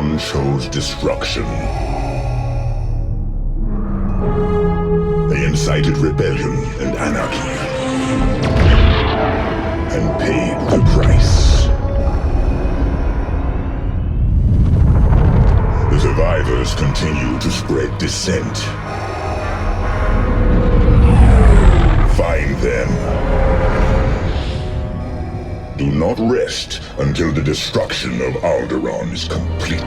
Alderaan chose destruction. They incited rebellion and anarchy, and paid the price. The survivors continue to spread dissent. Find them. Do not rest until the destruction of Alderaan is complete.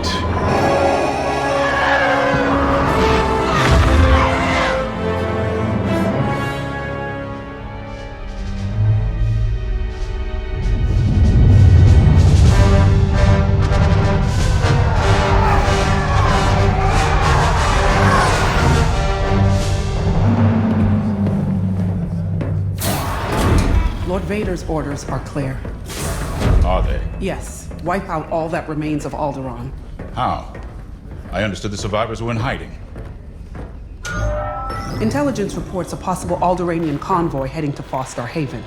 Lord Vader's orders are clear. Are they? Yes. Wipe out all that remains of Alderaan. How? I understood the survivors were in hiding. Intelligence reports a possible Alderaanian convoy heading to Fostar Haven.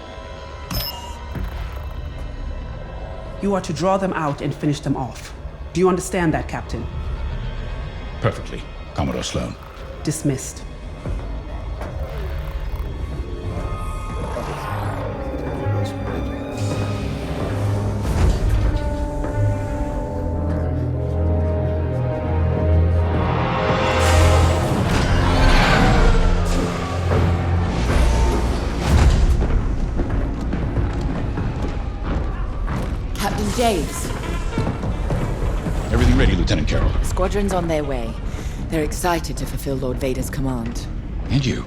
You are to draw them out and finish them off. Do you understand that, Captain? Perfectly, Commodore Sloan. Dismissed. James. Everything ready, Lieutenant Carroll. Squadrons on their way. They're excited to fulfill Lord Vader's command. And you?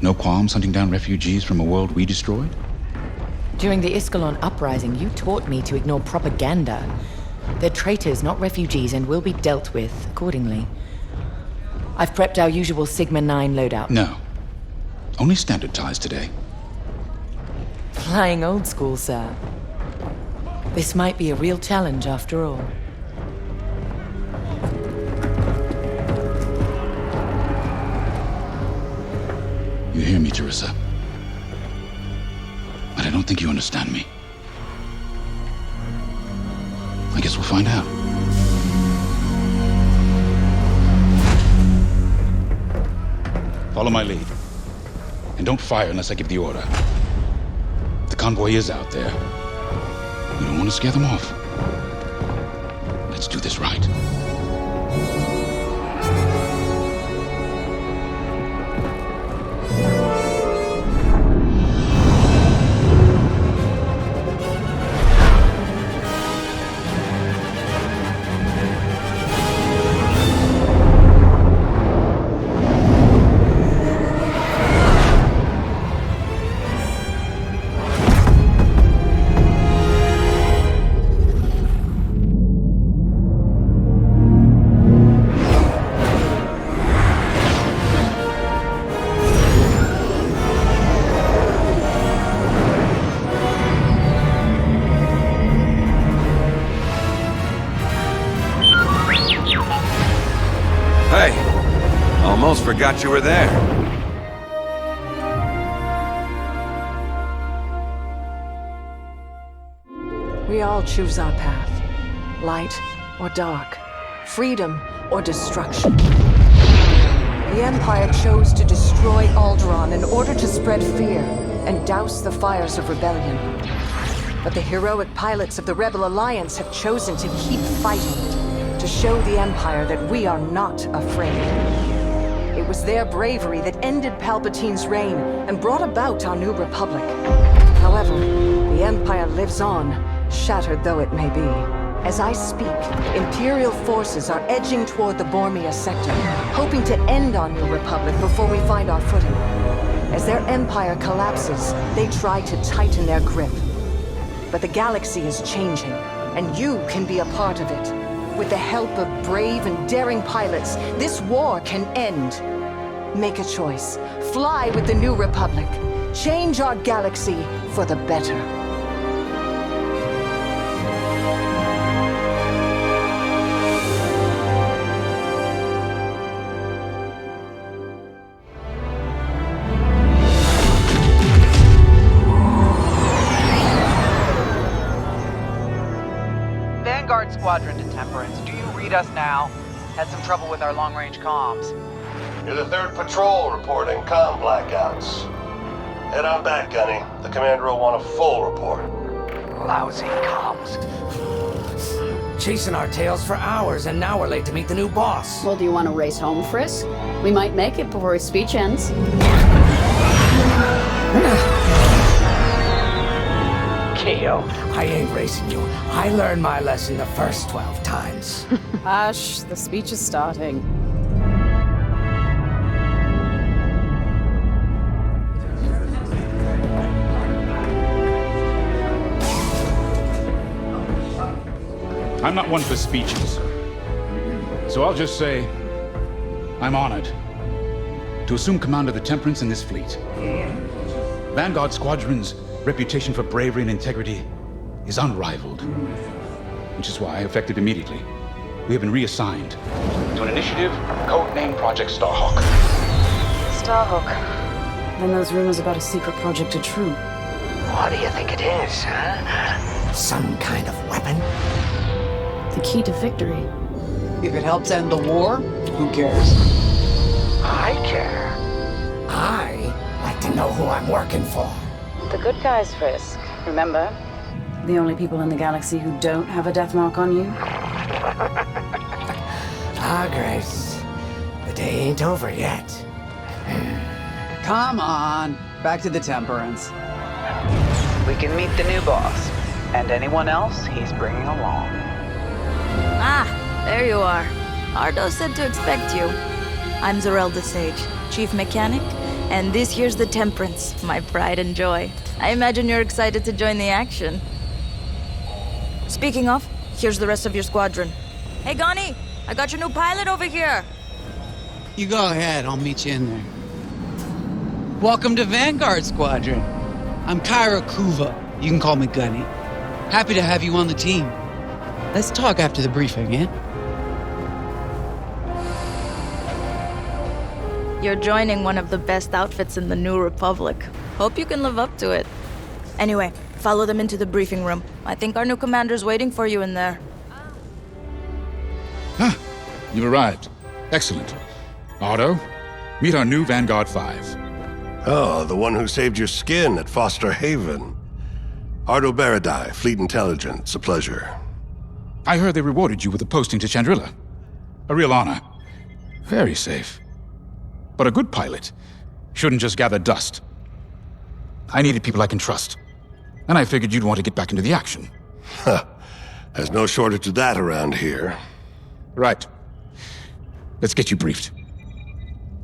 No qualms hunting down refugees from a world we destroyed? During the Iskalon uprising, you taught me to ignore propaganda. They're traitors, not refugees, and will be dealt with accordingly. I've prepped our usual Sigma-9 loadout. No. Only standard ties today. Flying old school, sir. This might be a real challenge after all. You hear me, Teresa? But I don't think you understand me. I guess we'll find out. Follow my lead. And don't fire unless I give the order. The convoy is out there. We don't want to scare them off. Let's do this right. Almost forgot you were there. We all choose our path. Light or dark. Freedom or destruction. The Empire chose to destroy Alderaan in order to spread fear and douse the fires of rebellion. But the heroic pilots of the Rebel Alliance have chosen to keep fighting, to show the Empire that we are not afraid. It was their bravery that ended Palpatine's reign and brought about our new republic. However, the Empire lives on, shattered though it may be. As I speak, Imperial forces are edging toward the Bormia sector, hoping to end our new republic before we find our footing. As their empire collapses, they try to tighten their grip. But the galaxy is changing, and you can be a part of it. With the help of brave and daring pilots, this war can end. Make a choice. Fly with the New Republic. Change our galaxy for the better. Vanguard Squadron to Temporal. Temperance. Do you read us now? Had some trouble with our long-range comms. You're the 3rd patrol reporting comm blackouts. Head on back, Gunny. The commander will want a full report. Lousy comms. Chasing our tails for hours, and now we're late to meet the new boss. Well, do you want to race home, Frisk? We might make it before his speech ends. Keo, I ain't racing you. I learned my lesson the first 12 times. Hush, the speech is starting. I'm not one for speeches. So I'll just say, I'm honored to assume command of the Temperance in this fleet. Vanguard Squadron's reputation for bravery and integrity is unrivaled, which is why, effective immediately, we have been reassigned to an initiative codenamed Project Starhawk. Starhawk. Then those rumors about a secret project are true. What do you think it is, huh? Some kind of weapon? The key to victory. If it helps end the war, who cares? I care. I like to know who I'm working for. The good guys, Frisk. Remember? The only people in the galaxy who don't have a death mark on you? Ah, Grace. The day ain't over yet. Come on. Back to the Temperance. We can meet the new boss. And anyone else he's bringing along. Ah, there you are. Ardo said to expect you. I'm Zarelda Sage, Chief Mechanic, and this here's the Temperance, my pride and joy. I imagine you're excited to join the action. Speaking of, here's the rest of your squadron. Hey, Gani, I got your new pilot over here. You go ahead, I'll meet you in there. Welcome to Vanguard Squadron. I'm Kyra Kuva. You can call me Gunny. Happy to have you on the team. Let's talk after the briefing, eh? You're joining one of the best outfits in the New Republic. Hope you can live up to it. Anyway, follow them into the briefing room. I think our new commander's waiting for you in there. Ah, you've arrived. Excellent. Otto, meet our new Vanguard 5. Oh, the one who saved your skin at Foster Haven. Ardo Baradai, Fleet Intelligence. A pleasure. I heard they rewarded you with a posting to Chandrila. A real honor. Very safe. But a good pilot shouldn't just gather dust. I needed people I can trust. And I figured you'd want to get back into the action. Huh. There's no shortage of that around here. Right. Let's get you briefed.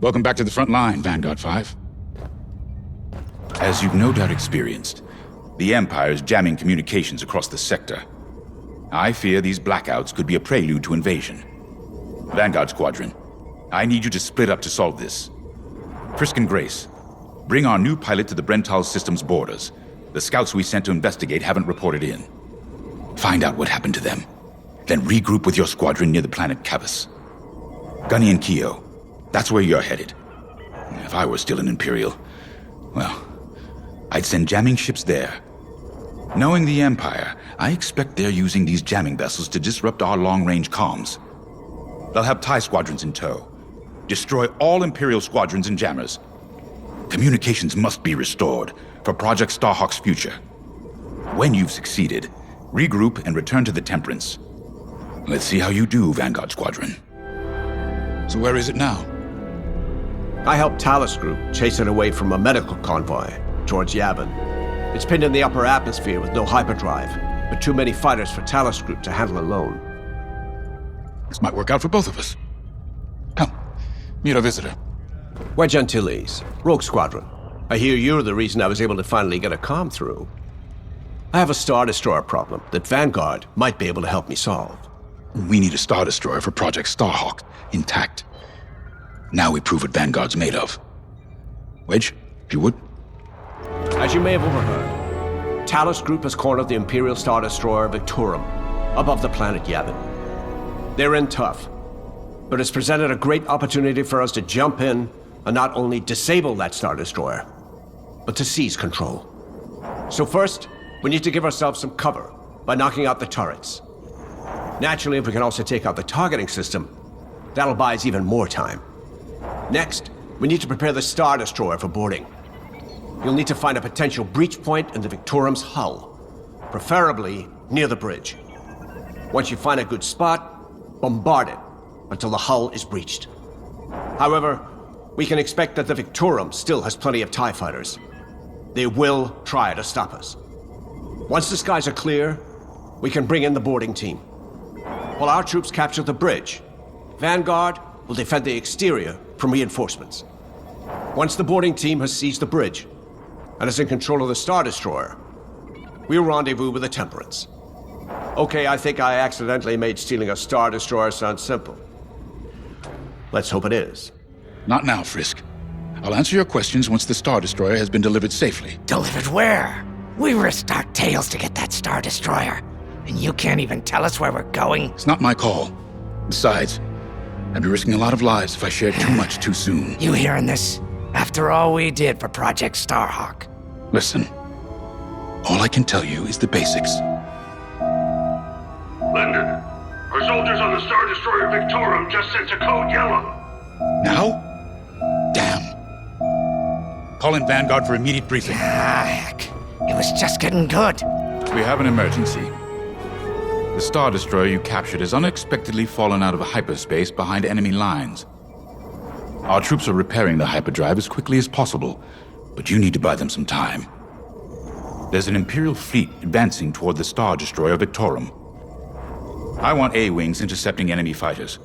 Welcome back to the front line, Vanguard 5. As you've no doubt experienced, the Empire is jamming communications across the sector. I fear these blackouts could be a prelude to invasion. Vanguard Squadron, I need you to split up to solve this. Frisk and Grace, bring our new pilot to the Brental system's borders. The scouts we sent to investigate haven't reported in. Find out what happened to them. Then regroup with your squadron near the planet Cavus. Gunny and Keo, that's where you're headed. If I were still an Imperial, well, I'd send jamming ships there. Knowing the Empire, I expect they're using these jamming vessels to disrupt our long-range comms. They'll have TIE squadrons in tow. Destroy all Imperial squadrons and jammers. Communications must be restored for Project Starhawk's future. When you've succeeded, regroup and return to the Temperance. Let's see how you do, Vanguard Squadron. So where is it now? I helped Talus Group chase it away from a medical convoy towards Yavin. It's pinned in the upper atmosphere with no hyperdrive, but too many fighters for Talus Group to handle alone. This might work out for both of us. Come, meet our visitor. We're Gentiles, Rogue Squadron. I hear you're the reason I was able to finally get a comm through. I have a Star Destroyer problem that Vanguard might be able to help me solve. We need a Star Destroyer for Project Starhawk, intact. Now we prove what Vanguard's made of. Wedge, if you would. As you may have overheard, Talus Group has cornered the Imperial Star Destroyer Victorum above the planet Yavin. They're in tough, but it's presented a great opportunity for us to jump in and not only disable that Star Destroyer, but to seize control. So first, we need to give ourselves some cover by knocking out the turrets. Naturally, if we can also take out the targeting system, that'll buy us even more time. Next, we need to prepare the Star Destroyer for boarding. You'll need to find a potential breach point in the Victorum's hull, preferably near the bridge. Once you find a good spot, bombard it until the hull is breached. However, we can expect that the Victorum still has plenty of TIE fighters. They will try to stop us. Once the skies are clear, we can bring in the boarding team. While our troops capture the bridge, Vanguard will defend the exterior from reinforcements. Once the boarding team has seized the bridge and is in control of the Star Destroyer, we'll rendezvous with the Temperance. Okay, I think I accidentally made stealing a Star Destroyer sound simple. Let's hope it is. Not now, Frisk. I'll answer your questions once the Star Destroyer has been delivered safely. Delivered where? We risked our tails to get that Star Destroyer, and you can't even tell us where we're going? It's not my call. Besides, I'd be risking a lot of lives if I shared too much too soon. You hearing this? After all we did for Project Starhawk. Listen, all I can tell you is the basics. Lyndon, our soldiers on the Star Destroyer Victorum just sent a code yellow. Now? Damn. Call in Vanguard for immediate briefing. Ah, heck. It was just getting good. We have an emergency. The Star Destroyer you captured has unexpectedly fallen out of hyperspace behind enemy lines. Our troops are repairing the hyperdrive as quickly as possible, but you need to buy them some time. There's an Imperial fleet advancing toward the Star Destroyer Victorum. I want A-Wings intercepting enemy fighters.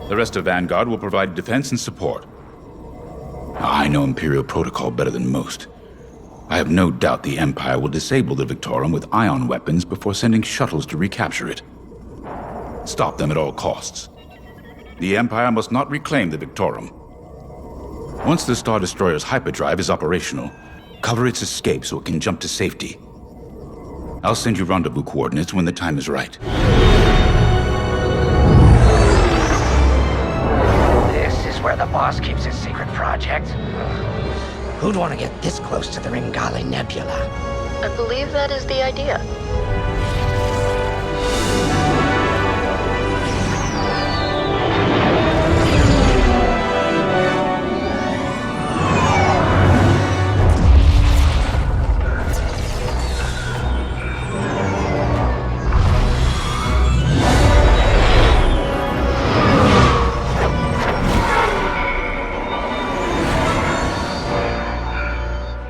The rest of Vanguard will provide defense and support. Now, I know Imperial protocol better than most. I have no doubt the Empire will disable the Victorum with ion weapons before sending shuttles to recapture it. Stop them at all costs. The Empire must not reclaim the Victorum. Once the Star Destroyer's hyperdrive is operational, cover its escape so it can jump to safety. I'll send you rendezvous coordinates when the time is right. This is where the boss keeps his secret project. Who'd want to get this close to the Ringali Nebula? I believe that is the idea.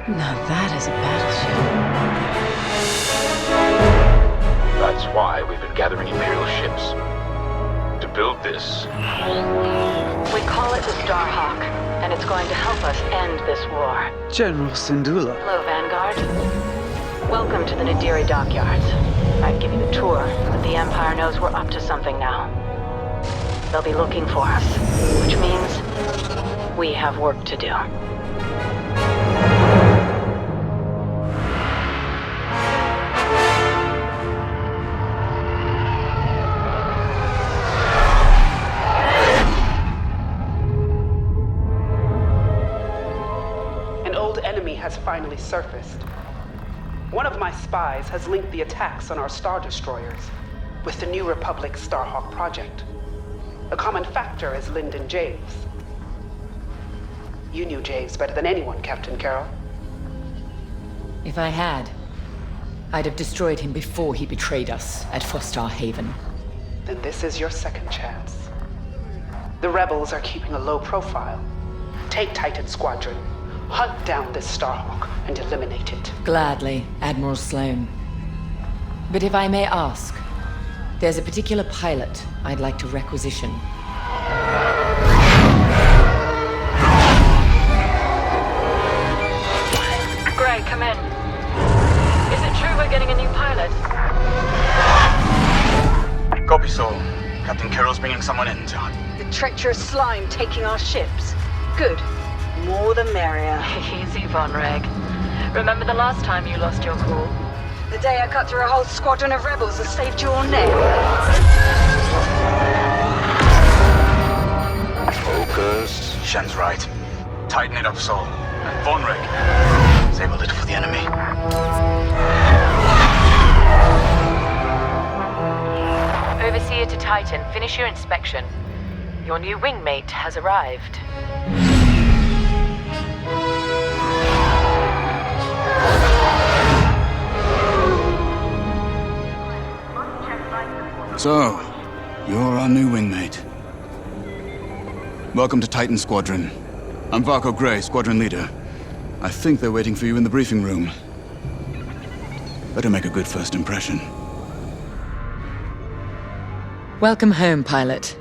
Now that is a battleship. That's why we've been gathering Imperial ships. To build this. We call it the Starhawk, and it's going to help us end this war. General Syndulla. Hello, Vanguard. Welcome to the Nadiri dockyards. I'd give you the tour, but the Empire knows we're up to something now. They'll be looking for us, which means we have work to do. Has finally surfaced. One of my spies has linked the attacks on our Star Destroyers with the New Republic Starhawk project. A common factor is Lyndon James. You knew James better than anyone, Captain Carroll. If I had, I'd have destroyed him before he betrayed us at Fostar Haven. Then this is your second chance. The rebels are keeping a low profile. Take Titan Squadron. Hunt down this Starhawk and eliminate it. Gladly, Admiral Sloane. But if I may ask, there's a particular pilot I'd like to requisition. Gray, come in. Is it true we're getting a new pilot? Copy, Sol. Captain Carroll's bringing someone in, John. The treacherous slime taking our ships. Good. More the merrier. Easy, Von Reg. Remember the last time you lost your cool? The day I cut through a whole squadron of rebels and saved your neck. Focus. Shen's right. Tighten it up, Sol. And Von Reg, save a little for the enemy. Overseer to Titan, finish your inspection. Your new wingmate has arrived. So, you're our new wingmate. Welcome to Titan Squadron. I'm Varco Gray, Squadron Leader. I think they're waiting for you in the briefing room. Better make a good first impression. Welcome home, pilot.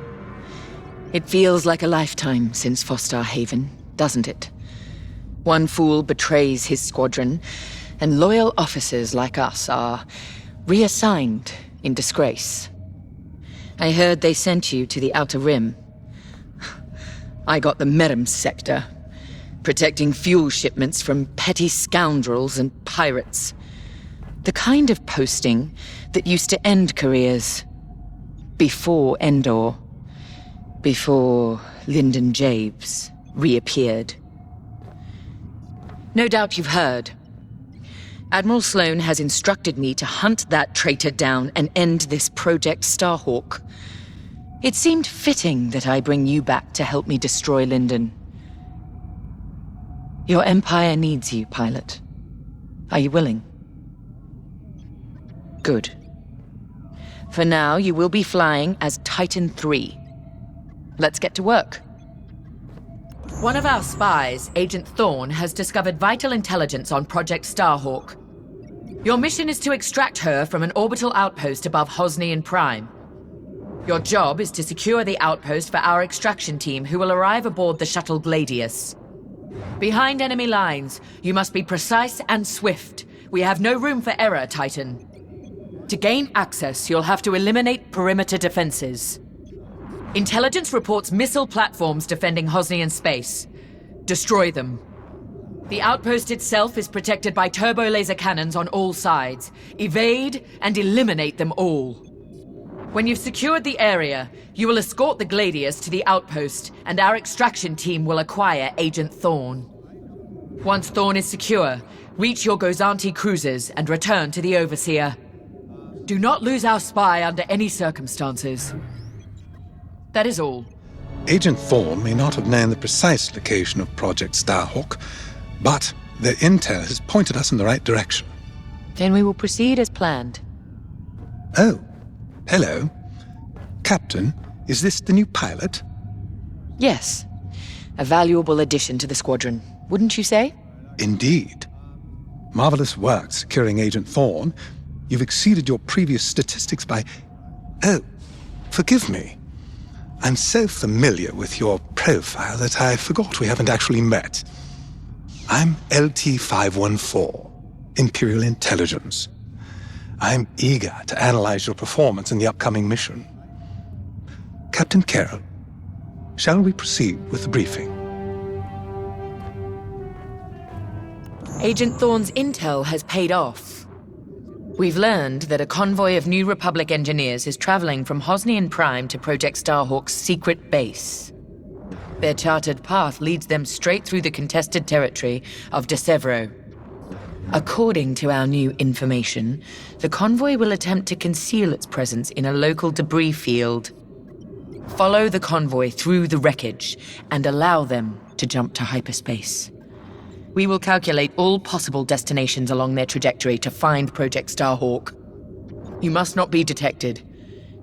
It feels like a lifetime since Fostar Haven, doesn't it? One fool betrays his squadron, and loyal officers like us are reassigned in disgrace. I heard they sent you to the Outer Rim. I got the Merim sector, protecting fuel shipments from petty scoundrels and pirates. The kind of posting that used to end careers. Before Endor. Before Lyndon Javes reappeared. No doubt you've heard. Admiral Sloane has instructed me to hunt that traitor down and end this Project Starhawk. It seemed fitting that I bring you back to help me destroy Lyndon. Your Empire needs you, pilot. Are you willing? Good. For now, you will be flying as Titan 3. Let's get to work. One of our spies, Agent Thorne, has discovered vital intelligence on Project Starhawk. Your mission is to extract her from an orbital outpost above Hosnian Prime. Your job is to secure the outpost for our extraction team, who will arrive aboard the shuttle Gladius. Behind enemy lines, you must be precise and swift. We have no room for error, Titan. To gain access, you'll have to eliminate perimeter defenses. Intelligence reports missile platforms defending Hosnian space. Destroy them. The outpost itself is protected by turbo laser cannons on all sides. Evade and eliminate them all. When you've secured the area, you will escort the Gladius to the outpost, and our extraction team will acquire Agent Thorne. Once Thorne is secure, reach your Gozanti cruisers and return to the Overseer. Do not lose our spy under any circumstances. That is all. Agent Thorne may not have known the precise location of Project Starhawk, but their intel has pointed us in the right direction. Then we will proceed as planned. Oh, hello. Captain, is this the new pilot? Yes. A valuable addition to the squadron, wouldn't you say? Indeed. Marvelous work securing Agent Thorne. You've exceeded your previous statistics by... Oh, forgive me. I'm so familiar with your profile that I forgot we haven't actually met. I'm LT-514, Imperial Intelligence. I'm eager to analyze your performance in the upcoming mission. Captain Carroll, shall we proceed with the briefing? Agent Thorne's intel has paid off. We've learned that a convoy of New Republic engineers is traveling from Hosnian Prime to Project Starhawk's secret base. Their charted path leads them straight through the contested territory of De Severo. According to our new information, the convoy will attempt to conceal its presence in a local debris field. Follow the convoy through the wreckage and allow them to jump to hyperspace. We will calculate all possible destinations along their trajectory to find Project Starhawk. You must not be detected.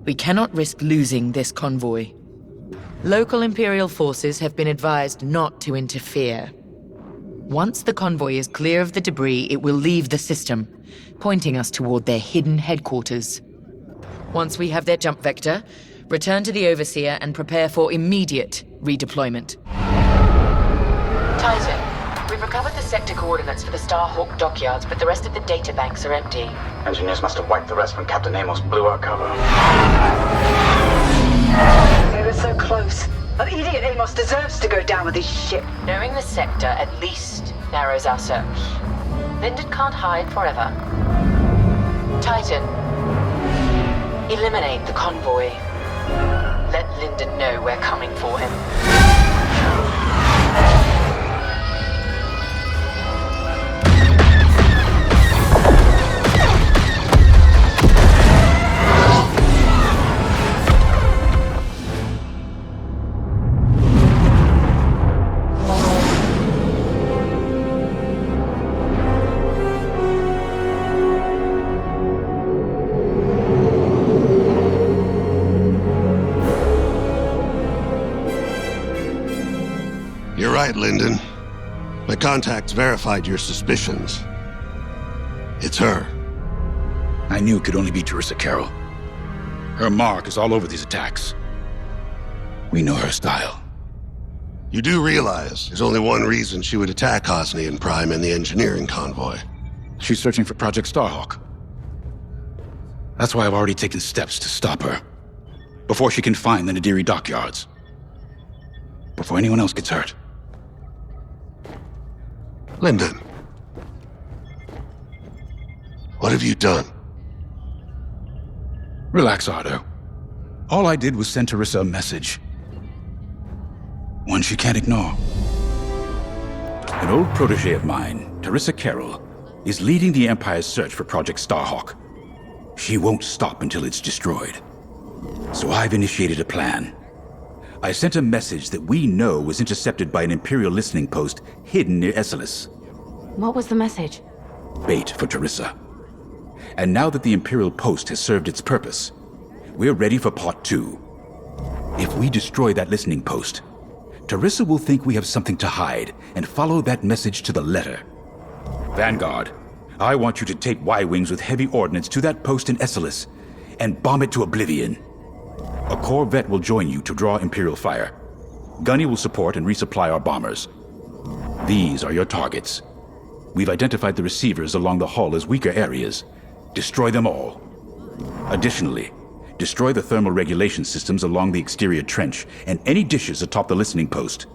We cannot risk losing this convoy. Local Imperial forces have been advised not to interfere. Once the convoy is clear of the debris, it will leave the system, pointing us toward their hidden headquarters. Once we have their jump vector, return to the Overseer and prepare for immediate redeployment. Titan. We've recovered the sector coordinates for the Starhawk dockyards, but the rest of the databanks are empty. Engineers must have wiped the rest when Captain Amos blew our cover. We were so close. That idiot Amos deserves to go down with his ship. Knowing the sector at least narrows our search. Lyndon can't hide forever. Titan, eliminate the convoy. Let Lyndon know we're coming for him. You're right, Lyndon. My contacts verified your suspicions. It's her. I knew it could only be Teresa Carroll. Her mark is all over these attacks. We know her style. You do realize there's only one reason she would attack Hosnian Prime and the engineering convoy. She's searching for Project Starhawk. That's why I've already taken steps to stop her. Before she can find the Nadiri dockyards. Before anyone else gets hurt. Lyndon. What have you done? Relax, Ardo. All I did was send Teresa a message. One she can't ignore. An old protege of mine, Teresa Carroll, is leading the Empire's search for Project Starhawk. She won't stop until it's destroyed. So I've initiated a plan. I sent a message that we know was intercepted by an Imperial listening post hidden near Esselis. What was the message? Bait for Teresa. And now that the Imperial post has served its purpose, we're ready for Part 2. If we destroy that listening post, Teresa will think we have something to hide and follow that message to the letter. Vanguard, I want you to take Y-Wings with heavy ordnance to that post in Esselis and bomb it to oblivion. A Corvette will join you to draw Imperial fire. Gunny will support and resupply our bombers. These are your targets. We've identified the receivers along the hull as weaker areas. Destroy them all. Additionally, destroy the thermal regulation systems along the exterior trench and any dishes atop the listening post.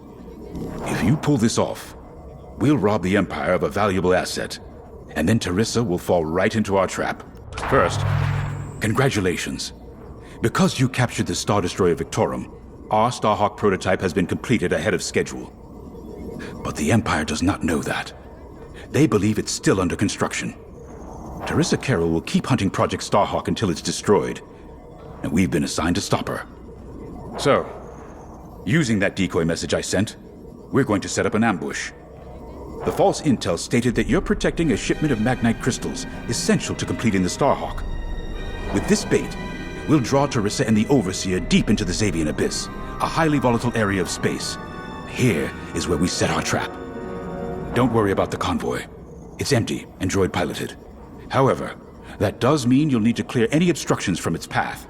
If you pull this off, we'll rob the Empire of a valuable asset, and then Teresa will fall right into our trap. First, congratulations. Because you captured the Star Destroyer Victorum, our Starhawk prototype has been completed ahead of schedule. But the Empire does not know that. They believe it's still under construction. Teresa Carroll will keep hunting Project Starhawk until it's destroyed, and we've been assigned to stop her. So, using that decoy message I sent, we're going to set up an ambush. The false intel stated that you're protecting a shipment of Magnite crystals essential to completing the Starhawk. With this bait, we'll draw Teresa and the Overseer deep into the Xavian Abyss, a highly volatile area of space. Here is where we set our trap. Don't worry about the convoy. It's empty and droid-piloted. However, that does mean you'll need to clear any obstructions from its path.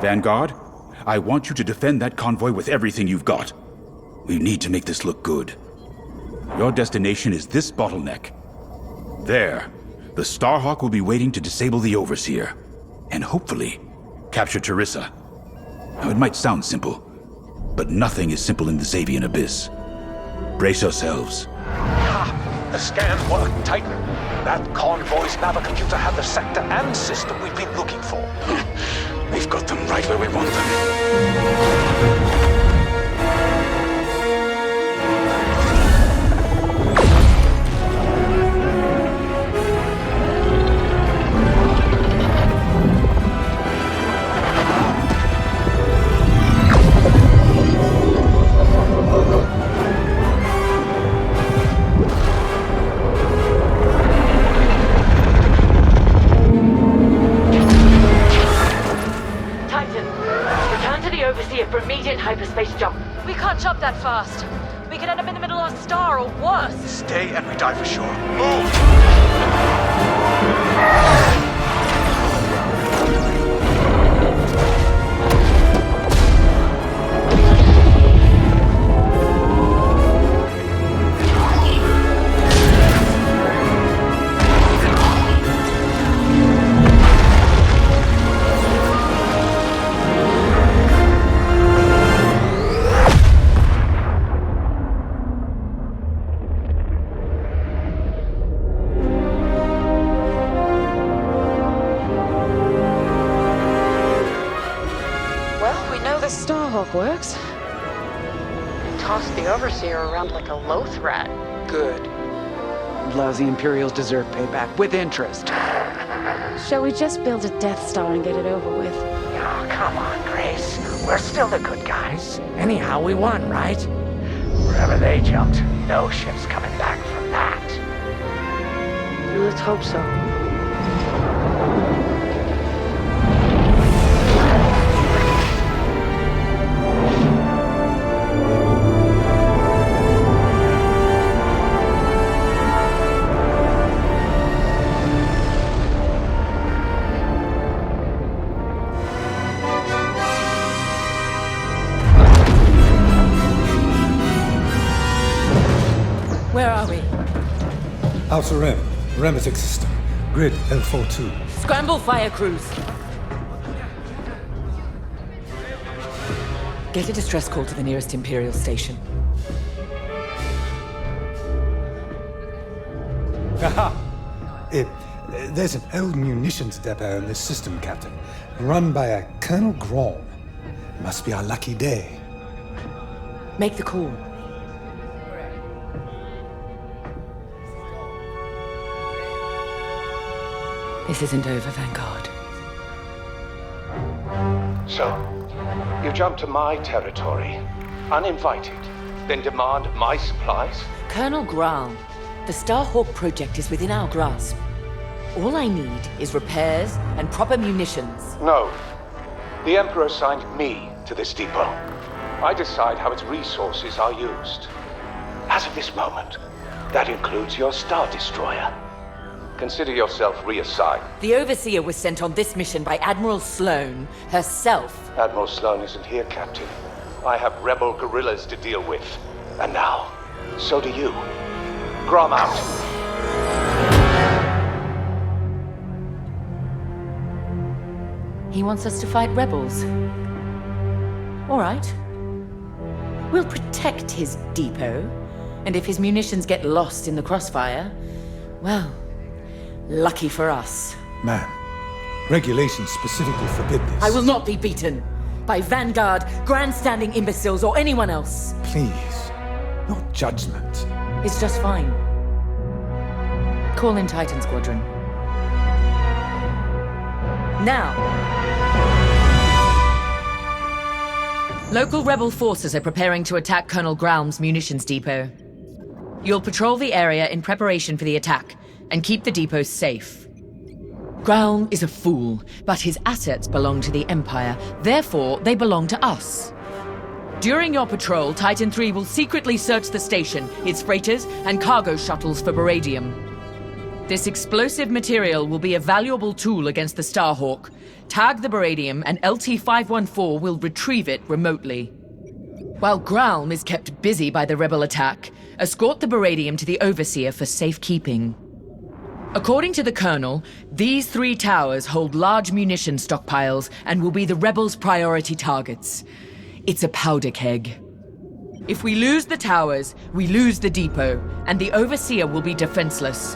Vanguard, I want you to defend that convoy with everything you've got. We need to make this look good. Your destination is this bottleneck. There, the Starhawk will be waiting to disable the Overseer, and hopefully, capture Teresa. Now, it might sound simple, but nothing is simple in the Xavian Abyss. Brace yourselves. The scans work, Titan. That convoy's navicomputer had the sector and system we've been looking for. We've got them right where we want them. For immediate hyperspace jump. We can't jump that fast. We could end up in the middle of a star or worse. Stay and we die for sure. Move! Works. Toss the Overseer around like a loath rat. Good. Lousy Imperials deserve payback, with interest. Shall we just build a Death Star and get it over with? Oh, come on, Grace. We're still the good guys. Anyhow, we won, right? Wherever they jumped, no ship's coming back from that. Let's hope so. Where are we? Outer Rim, Remetic System, Grid L42. Scramble fire crews. Get a distress call to the nearest Imperial station. Haha! There's an old munitions depot in this system, Captain. Run by a Colonel Grom. Must be our lucky day. Make the call. This isn't over, Vanguard. So, you jump to my territory, uninvited, then demand my supplies? Colonel Graal, the Starhawk project is within our grasp. All I need is repairs and proper munitions. No. The Emperor assigned me to this depot. I decide how its resources are used. As of this moment, that includes your Star Destroyer. Consider yourself reassigned. The Overseer was sent on this mission by Admiral Sloane herself. Admiral Sloane isn't here, Captain. I have rebel guerrillas to deal with. And now, so do you. Grom out. He wants us to fight rebels. All right. We'll protect his depot, and if his munitions get lost in the crossfire, well, lucky for us. Man, regulations specifically forbid this. I will not be beaten by Vanguard, grandstanding imbeciles, or anyone else. Please, your judgment. It's just fine. Call in Titan Squadron. Now. Local rebel forces are preparing to attack Colonel Graum's munitions depot. You'll patrol the area in preparation for the attack and keep the depot safe. Graum is a fool, but his assets belong to the Empire. Therefore, they belong to us. During your patrol, Titan III will secretly search the station, its freighters, and cargo shuttles for beradium. This explosive material will be a valuable tool against the Starhawk. Tag the beradium, and LT-514 will retrieve it remotely. While Graum is kept busy by the rebel attack, escort the beradium to the Overseer for safekeeping. According to the Colonel, these 3 towers hold large munition stockpiles and will be the rebels' priority targets. It's a powder keg. If we lose the towers, we lose the depot, and the Overseer will be defenseless.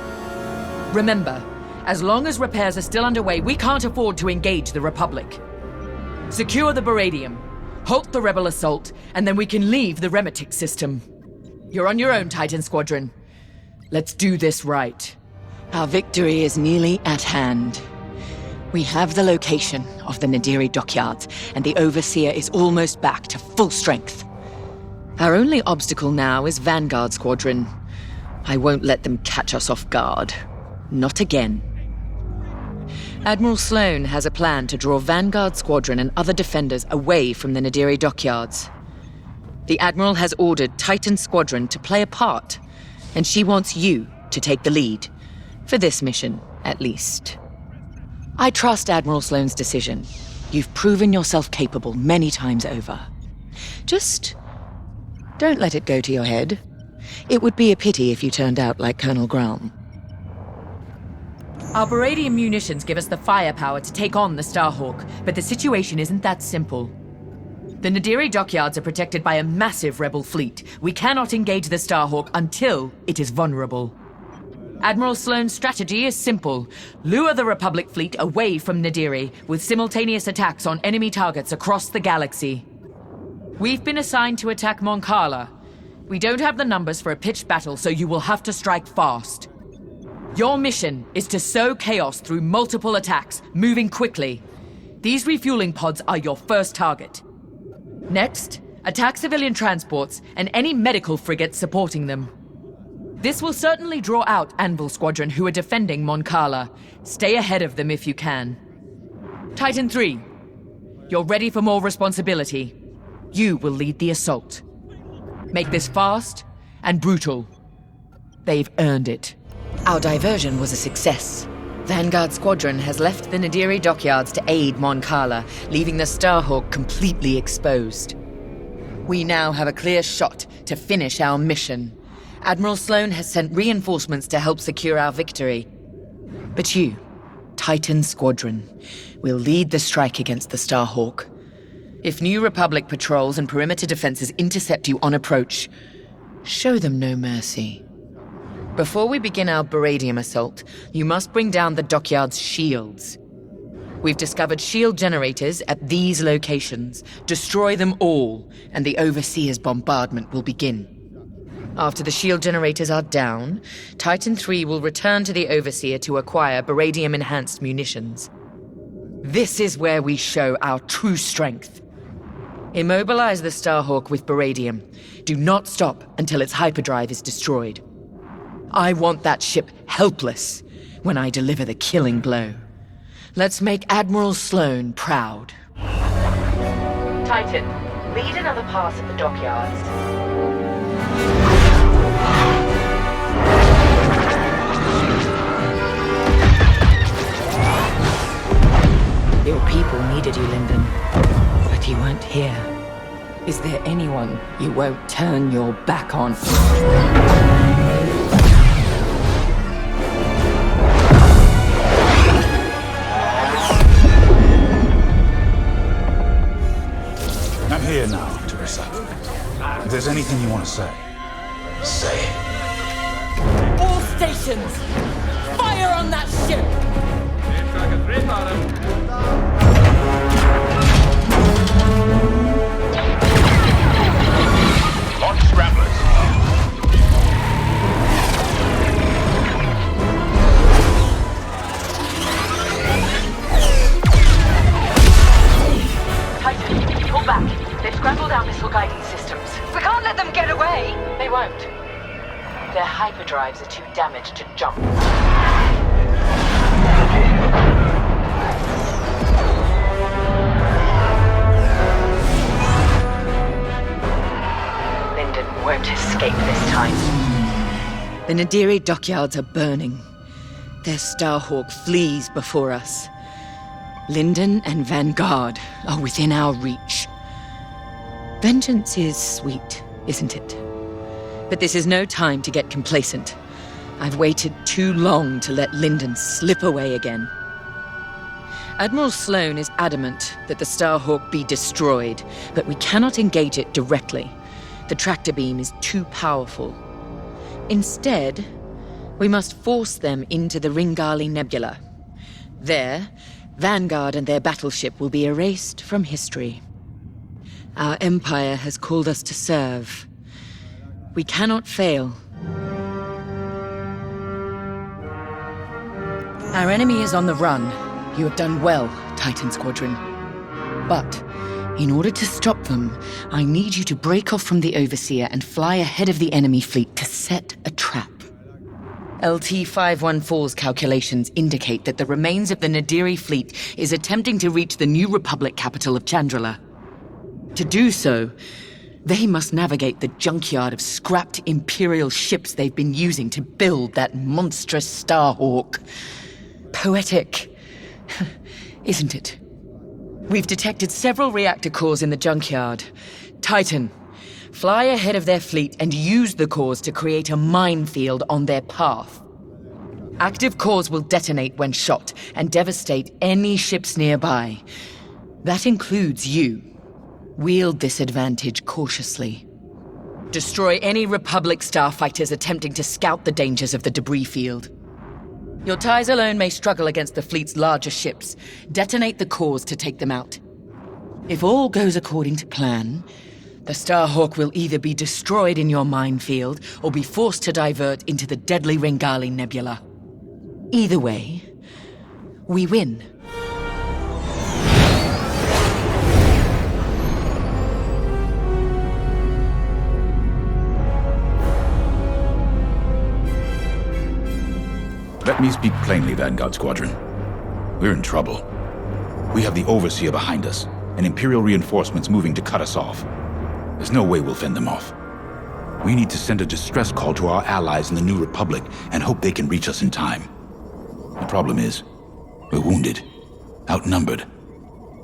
Remember, as long as repairs are still underway, we can't afford to engage the Republic. Secure the beradium, halt the rebel assault, and then we can leave the Remetic system. You're on your own, Titan Squadron. Let's do this right. Our victory is nearly at hand. We have the location of the Nadiri dockyards, and the Overseer is almost back to full strength. Our only obstacle now is Vanguard Squadron. I won't let them catch us off guard. Not again. Admiral Sloane has a plan to draw Vanguard Squadron and other defenders away from the Nadiri dockyards. The Admiral has ordered Titan Squadron to play a part, and she wants you to take the lead. For this mission, at least. I trust Admiral Sloane's decision. You've proven yourself capable many times over. Just don't let it go to your head. It would be a pity if you turned out like Colonel Graum. Our beradium munitions give us the firepower to take on the Starhawk, but the situation isn't that simple. The Nadiri dockyards are protected by a massive rebel fleet. We cannot engage the Starhawk until it is vulnerable. Admiral Sloane's strategy is simple. Lure the Republic fleet away from Nadiri with simultaneous attacks on enemy targets across the galaxy. We've been assigned to attack Mon Cala. We don't have the numbers for a pitched battle, so you will have to strike fast. Your mission is to sow chaos through multiple attacks, moving quickly. These refueling pods are your first target. Next, attack civilian transports and any medical frigates supporting them. This will certainly draw out Anvil Squadron who are defending Mon Cala. Stay ahead of them if you can. Titan III, you're ready for more responsibility. You will lead the assault. Make this fast and brutal. They've earned it. Our diversion was a success. Vanguard Squadron has left the Nadiri dockyards to aid Mon Cala, leaving the Starhawk completely exposed. We now have a clear shot to finish our mission. Admiral Sloane has sent reinforcements to help secure our victory. But you, Titan Squadron, will lead the strike against the Starhawk. If New Republic patrols and perimeter defenses intercept you on approach, show them no mercy. Before we begin our Baradium assault, you must bring down the dockyard's shields. We've discovered shield generators at these locations. Destroy them all, and the Overseer's bombardment will begin. After the shield generators are down, Titan 3 will return to the Overseer to acquire Baradium-enhanced munitions. This is where we show our true strength. Immobilize the Starhawk with Baradium. Do not stop until its hyperdrive is destroyed. I want that ship helpless when I deliver the killing blow. Let's make Admiral Sloane proud. Titan, lead another pass at the dockyards. Your people needed you, Lyndon, but you weren't here. Is there anyone you won't turn your back on? I'm here now to recite. If there's anything you want to say, say it. All stations! Fire on that ship! Launch scramblers. Titan, pull back. They've scrambled our missile guiding systems. We can't let them get away! They won't. Their hyperdrives are too damaged to jump. Lyndon won't escape this time. The Nadiri dockyards are burning. Their Starhawk flees before us. Lyndon and Vanguard are within our reach. Vengeance is sweet, isn't it? But this is no time to get complacent. I've waited too long to let Lyndon slip away again. Admiral Sloane is adamant that the Starhawk be destroyed, but we cannot engage it directly. The tractor beam is too powerful. Instead, we must force them into the Ringali Nebula. There, Vanguard and their battleship will be erased from history. Our Empire has called us to serve. We cannot fail. Our enemy is on the run. You have done well, Titan Squadron. But, in order to stop them, I need you to break off from the Overseer and fly ahead of the enemy fleet to set a trap. LT-514's calculations indicate that the remains of the Nadiri fleet is attempting to reach the New Republic capital of Chandrila. To do so, they must navigate the junkyard of scrapped Imperial ships they've been using to build that monstrous Starhawk. Poetic, isn't it? We've detected several reactor cores in the junkyard. Titan, fly ahead of their fleet and use the cores to create a minefield on their path. Active cores will detonate when shot and devastate any ships nearby. That includes you. Wield this advantage cautiously. Destroy any Republic starfighters attempting to scout the dangers of the debris field. Your ties alone may struggle against the fleet's larger ships. Detonate the cores to take them out. If all goes according to plan, the Starhawk will either be destroyed in your minefield or be forced to divert into the deadly Ringali Nebula. Either way, we win. Let me speak plainly, Vanguard Squadron. We're in trouble. We have the Overseer behind us, and Imperial reinforcements moving to cut us off. There's no way we'll fend them off. We need to send a distress call to our allies in the New Republic and hope they can reach us in time. The problem is, we're wounded, outnumbered,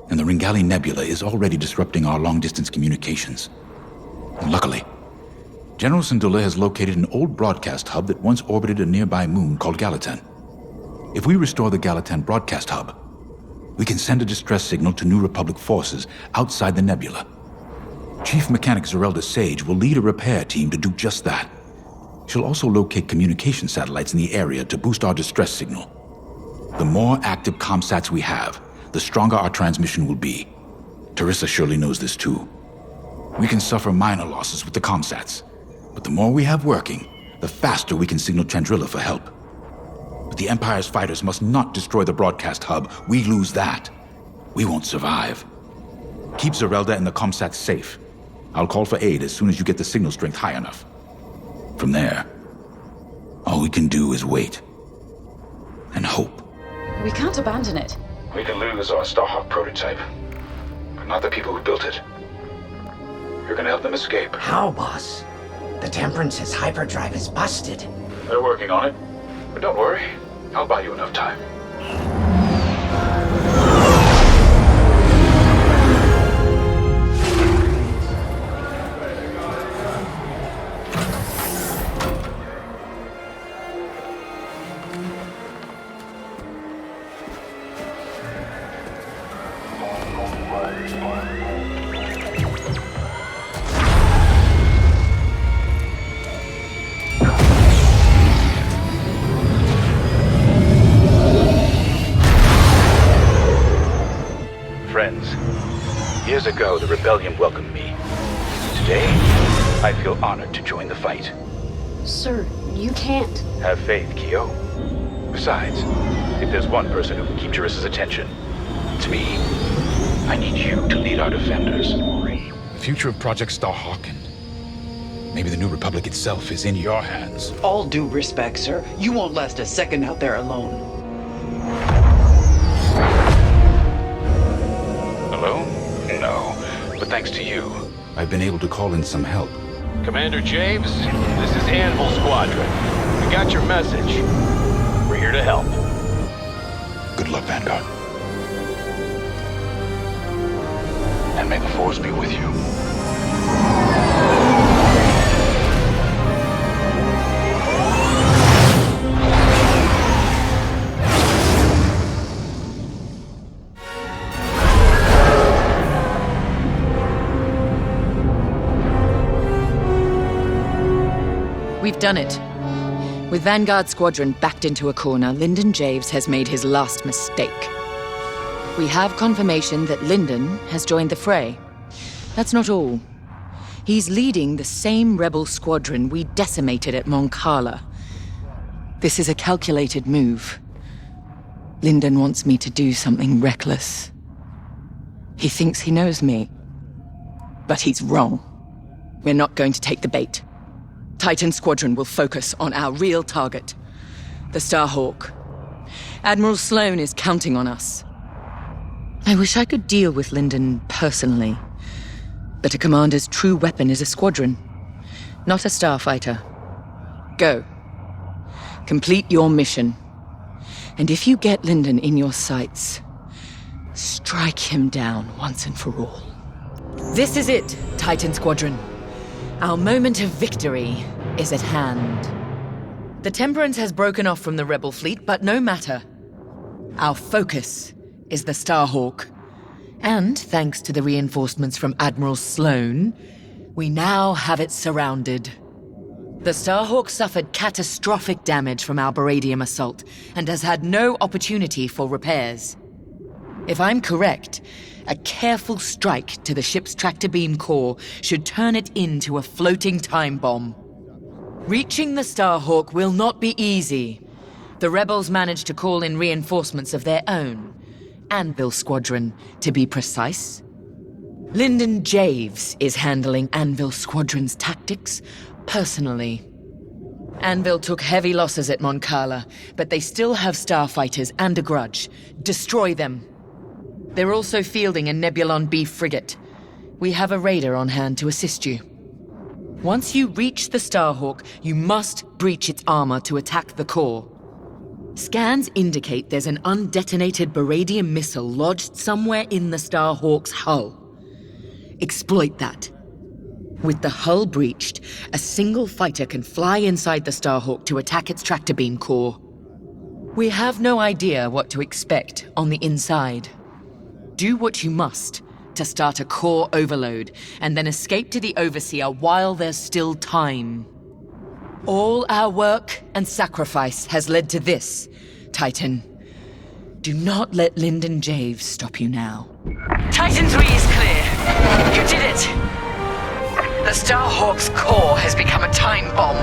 and the Ringali Nebula is already disrupting our long-distance communications. And luckily, General Syndulla has located an old broadcast hub that once orbited a nearby moon called Gallatin. If we restore the Gallatin broadcast hub, we can send a distress signal to New Republic forces outside the nebula. Chief Mechanic Zerelda Sage will lead a repair team to do just that. She'll also locate communication satellites in the area to boost our distress signal. The more active comsats we have, the stronger our transmission will be. Teresa surely knows this too. We can suffer minor losses with the comsats, but the more we have working, the faster we can signal Chandrila for help. But the Empire's fighters must not destroy the broadcast hub. We lose that, we won't survive. Keep Zerelda and the comsats safe. I'll call for aid as soon as you get the signal strength high enough. From there, all we can do is wait. And hope. We can't abandon it. We can lose our Starhawk prototype, but not the people who built it. You're gonna help them escape. How, boss? The Temperance's hyperdrive is busted. They're working on it. But don't worry, I'll buy you enough time. Years ago, the Rebellion welcomed me. Today, I feel honored to join the fight. Sir, you can't. Have faith, Kyo. Besides, if there's one person who can keep Teresa's attention, it's me. I need you to lead our defenders. The future of Project Starhawk and maybe the New Republic itself is in your hands. All due respect, sir. You won't last a second out there alone. Alone? No, but thanks to you, I've been able to call in some help. Commander James, this is Anvil Squadron. We got your message. We're here to help. Good luck, Vanguard. And may the Force be with you. We've done it. With Vanguard Squadron backed into a corner, Lyndon Javes has made his last mistake. We have confirmation that Lyndon has joined the fray. That's not all. He's leading the same rebel squadron we decimated at Mon Cala. This is a calculated move. Lyndon wants me to do something reckless. He thinks he knows me. But he's wrong. We're not going to take the bait. Titan Squadron will focus on our real target, the Starhawk. Admiral Sloane is counting on us. I wish I could deal with Lyndon personally, but a commander's true weapon is a squadron, not a starfighter. Go. Complete your mission. And if you get Lyndon in your sights, strike him down once and for all. This is it, Titan Squadron. Our moment of victory is at hand. The Temperance has broken off from the Rebel fleet, but no matter. Our focus is the Starhawk. And thanks to the reinforcements from Admiral Sloane, we now have it surrounded. The Starhawk suffered catastrophic damage from our Baradium assault and has had no opportunity for repairs. If I'm correct, a careful strike to the ship's tractor beam core should turn it into a floating time bomb. Reaching the Starhawk will not be easy. The rebels managed to call in reinforcements of their own. Anvil Squadron, to be precise. Lyndon Javes is handling Anvil Squadron's tactics personally. Anvil took heavy losses at Mon Cala, but they still have starfighters and a grudge. Destroy them. They're also fielding a Nebulon B frigate. We have a raider on hand to assist you. Once you reach the Starhawk, you must breach its armor to attack the core. Scans indicate there's an undetonated Baradium missile lodged somewhere in the Starhawk's hull. Exploit that. With the hull breached, a single fighter can fly inside the Starhawk to attack its tractor beam core. We have no idea what to expect on the inside. Do what you must to start a core overload, and then escape to the Overseer while there's still time. All our work and sacrifice has led to this, Titan. Do not let Lyndon Javes stop you now. Titan 3 is clear. You did it. The Starhawk's core has become a time bomb.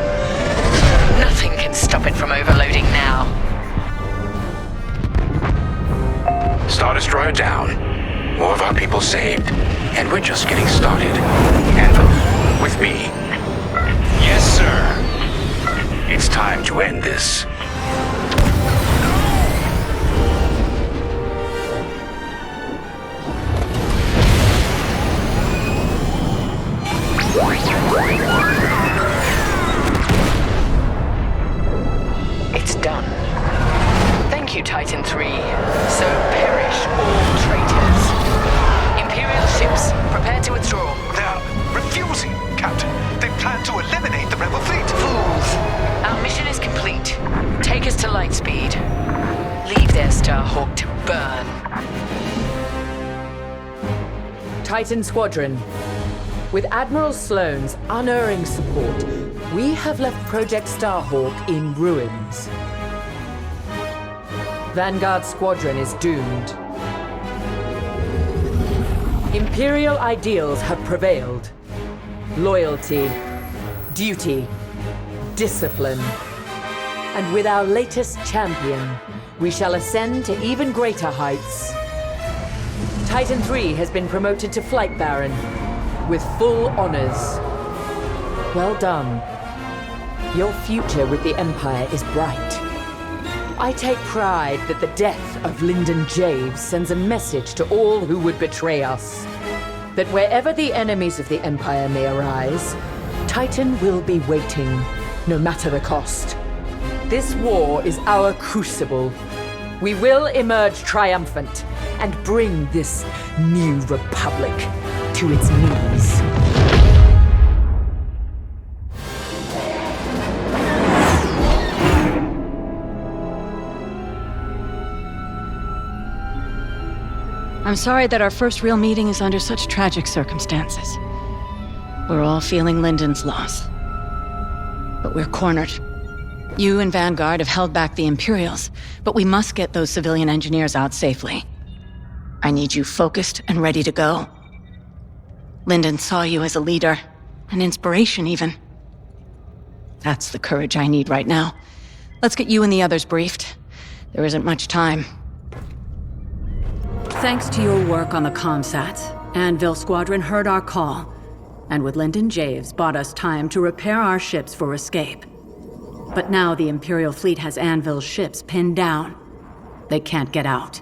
Nothing can stop it from overloading now. Star Destroyer down. More of our people saved. And we're just getting started. Anvil, with me. Yes, sir. It's time to end this. It's done. Thank you, Titan 3. So perish all traitors. Imperial ships, prepare to withdraw. They're refusing, Captain. They plan to eliminate the rebel fleet. Fools. Our mission is complete. Take us to Lightspeed. Leave their Starhawk to burn. Titan Squadron. With Admiral Sloane's unerring support, we have left Project Starhawk in ruins. Vanguard Squadron is doomed. Imperial ideals have prevailed. Loyalty, duty, discipline. And with our latest champion, we shall ascend to even greater heights. Titan 3 has been promoted to Flight Baron, with full honors. Well done. Your future with the Empire is bright. I take pride that the death of Lyndon Javes sends a message to all who would betray us. That wherever the enemies of the Empire may arise, Titan will be waiting, no matter the cost. This war is our crucible. We will emerge triumphant and bring this new republic to its knees. I'm sorry that our first real meeting is under such tragic circumstances. We're all feeling Lyndon's loss. But we're cornered. You and Vanguard have held back the Imperials, but we must get those civilian engineers out safely. I need you focused and ready to go. Lyndon saw you as a leader, an inspiration even. That's the courage I need right now. Let's get you and the others briefed. There isn't much time. Thanks to your work on the comsats, Anvil Squadron heard our call, and with Lyndon Javes bought us time to repair our ships for escape. But now the Imperial fleet has Anvil's ships pinned down. They can't get out.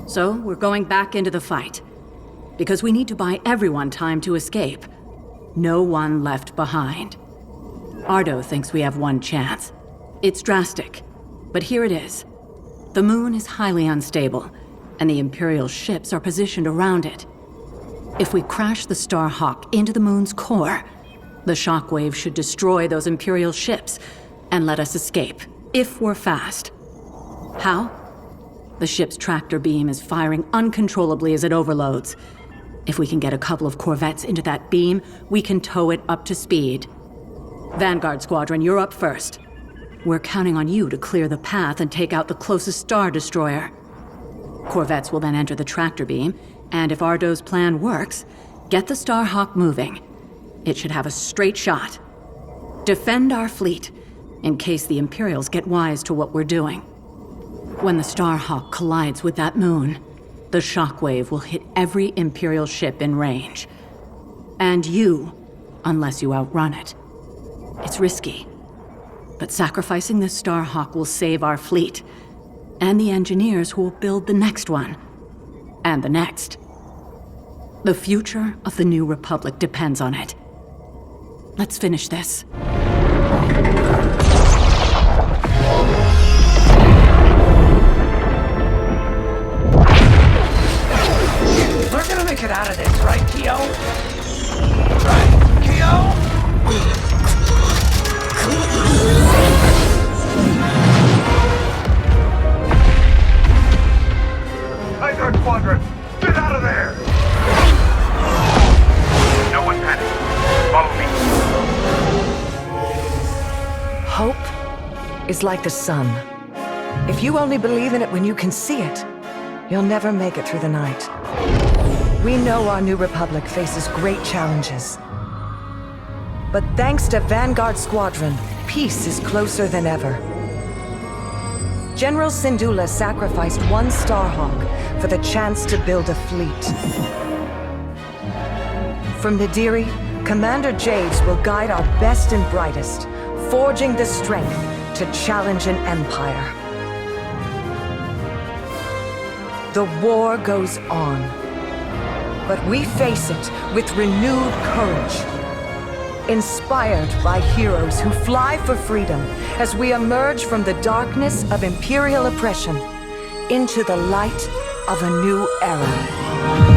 So we're going back into the fight, because we need to buy everyone time to escape. No one left behind. Ardo thinks we have one chance. It's drastic, but here it is. The moon is highly unstable, and the Imperial ships are positioned around it. If we crash the Starhawk into the moon's core, the shockwave should destroy those Imperial ships and let us escape, if we're fast. How? The ship's tractor beam is firing uncontrollably as it overloads. If we can get a couple of corvettes into that beam, we can tow it up to speed. Vanguard Squadron, you're up first. We're counting on you to clear the path and take out the closest Star Destroyer. Corvettes will then enter the tractor beam, and if Ardo's plan works, get the Starhawk moving. It should have a straight shot. Defend our fleet, in case the Imperials get wise to what we're doing. When the Starhawk collides with that moon, the shockwave will hit every Imperial ship in range. And you, unless you outrun it. It's risky, but sacrificing the Starhawk will save our fleet, and the engineers who will build the next one, and the next. The future of the New Republic depends on it. Let's finish this. We're gonna make it out of this, right, Keo? Right, Hope is like the sun. If you only believe in it when you can see it, you'll never make it through the night. We know our new republic faces great challenges. But thanks to Vanguard Squadron, peace is closer than ever. General Syndulla sacrificed one Starhawk for the chance to build a fleet. From Nadiri, Commander Javes will guide our best and brightest, forging the strength to challenge an empire. The war goes on, but we face it with renewed courage, inspired by heroes who fly for freedom as we emerge from the darkness of Imperial oppression into the light of a new era.